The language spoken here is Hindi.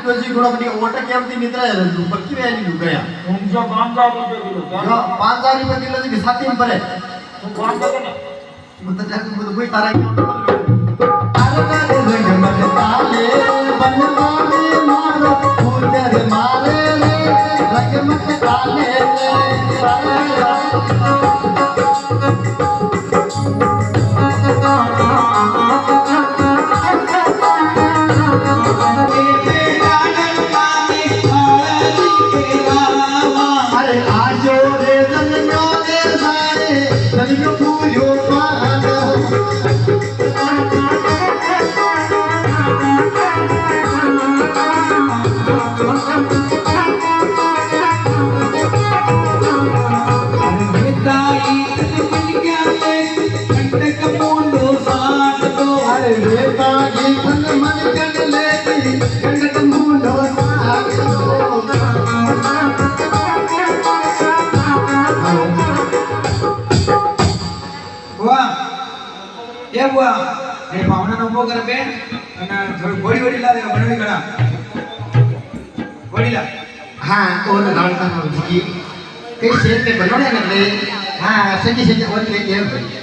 तुझी गुणवत्ती ओटा केवढी मित्र आहे तू पक्की वेळी तू गया तुमचा 5000 रुपये किलो हा 5000 रुपये किलो की 7 दिन परे तो काम कर ना मग तर कोई तारा अरे रंग मत ताले बनवाने मारो फूलर मारे रे रंग मत ताले उभो कर बेन અને થોડી ઘોડી લા દે બનવી કડા ઘોડી લા હા તો નાળતા નો જીકી કઈ શેર કે બનાવને એટલે હા સજી સજી ઓર કે